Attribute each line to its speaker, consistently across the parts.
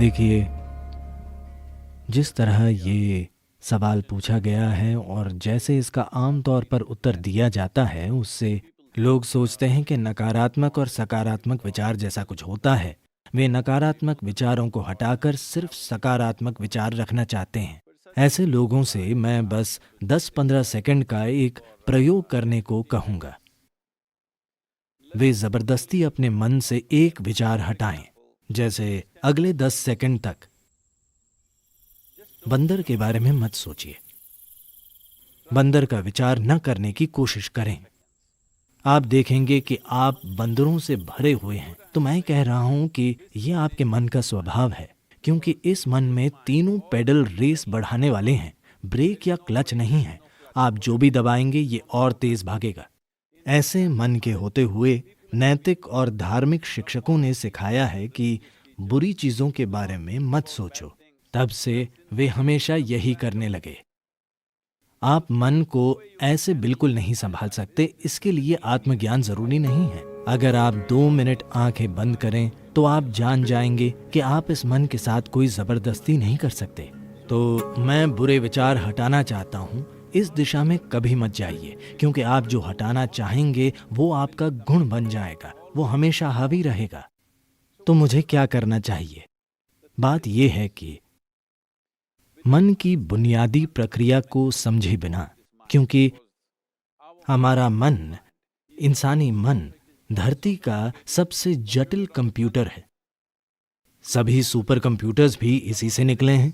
Speaker 1: देखिए, जिस तरह ये सवाल पूछा गया है और जैसे इसका आम तौर पर उत्तर दिया जाता है, उससे लोग सोचते हैं कि नकारात्मक और सकारात्मक विचार जैसा कुछ होता है। वे नकारात्मक विचारों को हटाकर सिर्फ सकारात्मक विचार रखना चाहते हैं। ऐसे लोगों से मैं बस 10-15 सेकंड का एक प्रयोग करने को कहूँगा। वे ज़बरदस्ती अपने मन से एक विचार हटाएं, जैसे अगले 10 सेकंड तक बंदर के बारे में मत सोचिए। बंदर का विचार न करने की कोशिश करें। आप देखेंगे कि आप बंदरों से भरे हुए हैं। तो मैं कह रहा हूं कि यह आपके मन का स्वभाव है, क्योंकि इस मन में तीनों पेडल रेस बढ़ाने वाले हैं। ब्रेक या क्लच नहीं है। आप जो भी दबाएंगे ये और तेज भागेगा। ऐसे मन के होते हुए नैतिक और धार्मिक शिक्षकों ने सिखाया है कि बुरी चीजों के बारे में मत सोचो। तब से वे हमेशा यही करने लगे। आप मन को ऐसे बिल्कुल नहीं संभाल सकते। इसके लिए आत्मज्ञान जरूरी नहीं है। अगर आप 2 मिनट आंखें बंद करें तो आप जान जाएंगे कि आप इस मन के साथ कोई जबरदस्ती नहीं कर सकते। तो मैं बुरे विचार हटाना चाहता हूं, इस दिशा में कभी मत जाइए, क्योंकि आप जो हटाना चाहेंगे वो आपका गुण बन जाएगा। वो हमेशा हावी रहेगा। तो मुझे क्या करना चाहिए? बात यह है कि मन की बुनियादी प्रक्रिया को समझे बिना, क्योंकि हमारा मन, इंसानी मन, धरती का सबसे जटिल कंप्यूटर है। सभी सुपर कंप्यूटर्स भी इसी से निकले हैं।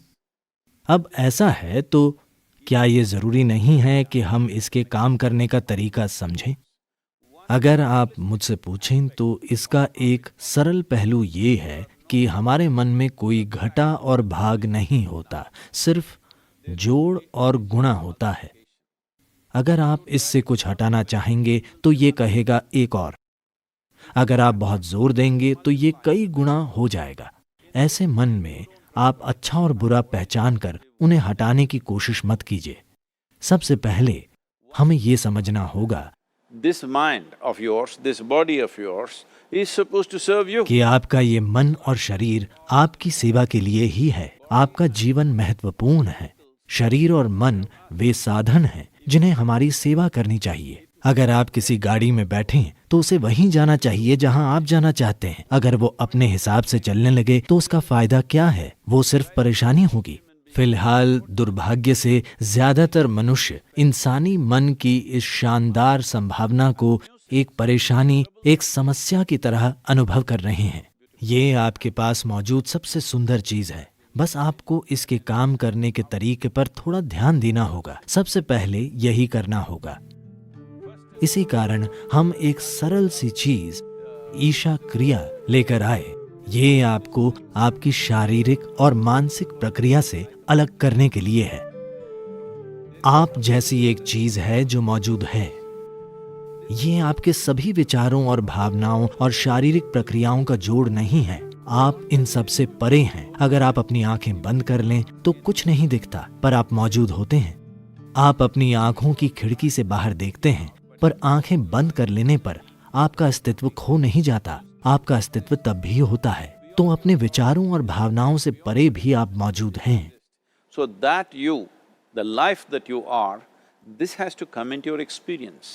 Speaker 1: अब ऐसा है तो क्या ये जरूरी नहीं है कि हम इसके काम करने का तरीका समझें? अगर आप मुझसे पूछें तो इसका एक सरल पहलू ये है कि हमारे मन में कोई घटा और भाग नहीं होता, सिर्फ जोड़ और गुणा होता है। अगर आप इससे कुछ हटाना चाहेंगे तो ये कहेगा एक और। अगर आप बहुत जोर देंगे तो ये कई गुणा हो जाएगा। ऐसे मन में आप अच्छा और बुरा पहचान कर उन्हें हटाने की कोशिश मत कीजिए। सबसे पहले हमें ये समझना होगा
Speaker 2: This mind of yours, this body of yours is supposed to serve you.
Speaker 1: कि आपका ये मन और शरीर आपकी सेवा के लिए ही है। आपका जीवन महत्वपूर्ण है। शरीर और मन वे साधन हैं जिन्हें हमारी सेवा करनी चाहिए। अगर आप किसी गाड़ी में बैठें तो उसे वहीं जाना चाहिए जहां आप जाना चाहते हैं। अगर वो अपने हिसाब से चलने लगे तो उसका फायदा क्या है? वो सिर्फ परेशानी होगी। फिलहाल दुर्भाग्य से ज्यादातर मनुष्य इंसानी मन की इस शानदार संभावना को एक परेशानी, एक समस्या की तरह अनुभव कर रहे हैं। ये आपके पास मौजूद सबसे सुंदर चीज है। बस आपको इसके काम करने के तरीके पर थोड़ा ध्यान देना होगा। सबसे पहले यही करना होगा। इसी कारण हम एक सरल सी चीज, ईशा क्रिया लेकर आए। ये आपको आपकी शारीरिक और मानसिक प्रक्रिया से अलग करने के लिए है। आप जैसी एक चीज है जो मौजूद है। ये आपके सभी विचारों और भावनाओं और शारीरिक प्रक्रियाओं का जोड़ नहीं है। आप इन सब से परे हैं। अगर आप अपनी आंखें बंद कर लें तो कुछ नहीं दिखता, पर आप मौजूद होते हैं। आप अपनी आंखों की खिड़की से बाहर देखते हैं, पर आंखें बंद कर लेने पर आपका अस्तित्व खो नहीं जाता। आपका अस्तित्व तब भी होता है। तो अपने विचारों और भावनाओं से परे भी आप मौजूद हैं।
Speaker 2: So that you, the life that you are, this has to come into your experience.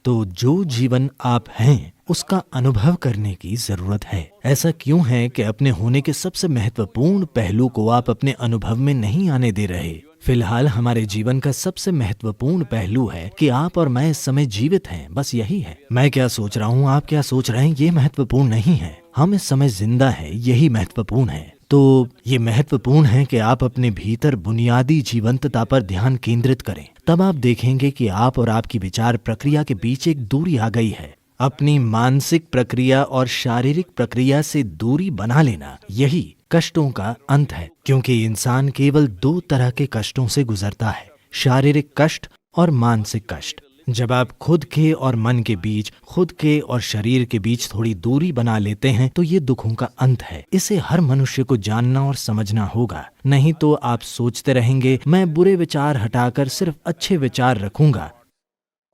Speaker 1: तो जो जीवन आप हैं उसका अनुभव करने की जरूरत है। ऐसा क्यों है कि अपने होने के सबसे महत्वपूर्ण पहलू को आप अपने अनुभव में नहीं आने दे रहे? फिलहाल हमारे जीवन का सबसे महत्वपूर्ण पहलू है कि आप और मैं इस समय जीवित हैं। बस यही है। मैं क्या सोच रहा हूँ, आप क्या सोच रहे हैं, ये महत्वपूर्ण नहीं है। हम इस समय जिंदा हैं, यही महत्वपूर्ण है। तो ये महत्वपूर्ण है कि आप अपने भीतर बुनियादी जीवंतता पर ध्यान केंद्रित करें। तब आप देखेंगे कि आप और आपकी विचार प्रक्रिया के बीच एक दूरी आ गई है। अपनी मानसिक प्रक्रिया और शारीरिक प्रक्रिया से दूरी बना लेना, यही कष्टों का अंत है। क्योंकि इंसान केवल 2 तरह के कष्टों से गुजरता है, शारीरिक कष्ट और मानसिक कष्ट। जब आप खुद के और मन के बीच, खुद के और शरीर के बीच थोड़ी दूरी बना लेते हैं तो ये दुखों का अंत है। इसे हर मनुष्य को जानना और समझना होगा। नहीं तो आप सोचते रहेंगे मैं बुरे विचार हटाकर सिर्फ अच्छे विचार रखूंगा।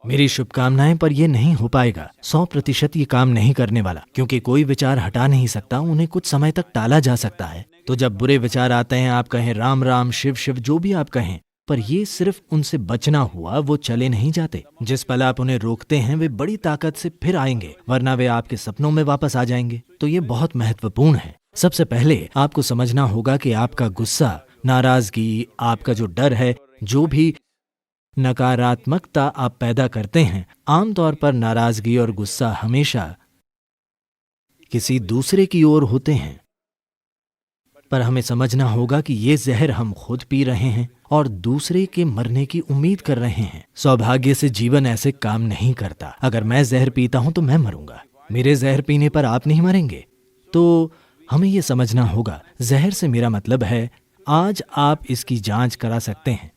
Speaker 1: मेरी शुभकामनाएं, पर यह नहीं हो पाएगा। 100% ये काम नहीं करने वाला, क्योंकि कोई विचार हटा नहीं सकता, उन्हें कुछ समय तक टाला जा सकता है। तो जब बुरे विचार आते हैं, आप कहें राम राम, शिव शिव, जो भी आप कहें, पर ये सिर्फ उनसे बचना हुआ, वो चले नहीं जाते। जिस पल आप उन्हें रोकते हैं, वे बड़ी ताकत से फिर आएंगे, वरना वे आपके सपनों में वापस आ जाएंगे। तो ये बहुत महत्वपूर्ण है। सबसे पहले आपको समझना होगा कि आपका गुस्सा, नाराजगी, आपका जो डर है, जो भी नकारात्मकता आप पैदा करते हैं, आमतौर पर नाराजगी और गुस्सा हमेशा किसी दूसरे की ओर होते हैं। पर हमें समझना होगा कि ये जहर हम खुद पी रहे हैं और दूसरे के मरने की उम्मीद कर रहे हैं। सौभाग्य से जीवन ऐसे काम नहीं करता। अगर मैं जहर पीता हूं तो मैं मरूंगा, मेरे जहर पीने पर आप नहीं मरेंगे। तो हमें यह समझना होगा, जहर से मेरा मतलब है आज आप इसकी जांच करा सकते हैं।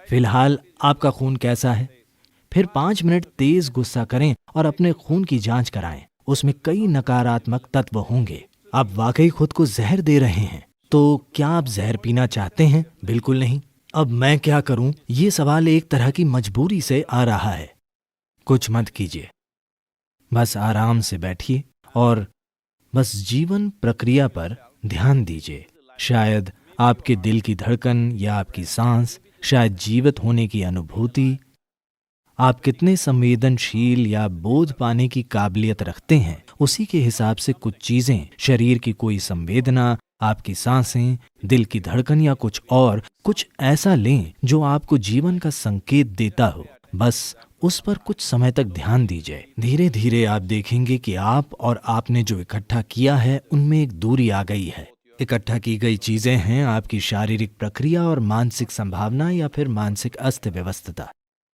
Speaker 1: फिलहाल आपका खून कैसा है? फिर 5 मिनट तेज गुस्सा करें और अपने खून की जांच कराएं। उसमें कई नकारात्मक तत्व होंगे। आप वाकई खुद को जहर दे रहे हैं। तो क्या आप जहर पीना चाहते हैं? बिल्कुल नहीं। अब मैं क्या करूं? ये सवाल एक तरह की मजबूरी से आ रहा है। कुछ मत कीजिए, बस आराम से बैठिए और बस जीवन प्रक्रिया पर ध्यान दीजिए। शायद आपके दिल की धड़कन या आपकी सांस, शायद जीवित होने की अनुभूति, आप कितने संवेदनशील या बोध पाने की काबिलियत रखते हैं, उसी के हिसाब से कुछ चीजें, शरीर की कोई संवेदना, आपकी सांसें, दिल की धड़कन या कुछ और, कुछ ऐसा लें जो आपको जीवन का संकेत देता हो। बस उस पर कुछ समय तक ध्यान दीजिए। धीरे धीरे आप देखेंगे कि आप और आपने जो इकट्ठा किया है उनमें एक दूरी आ गई है। इकट्ठा की गई चीजें हैं आपकी शारीरिक प्रक्रिया और मानसिक संभावना या फिर मानसिक अस्त व्यवस्था।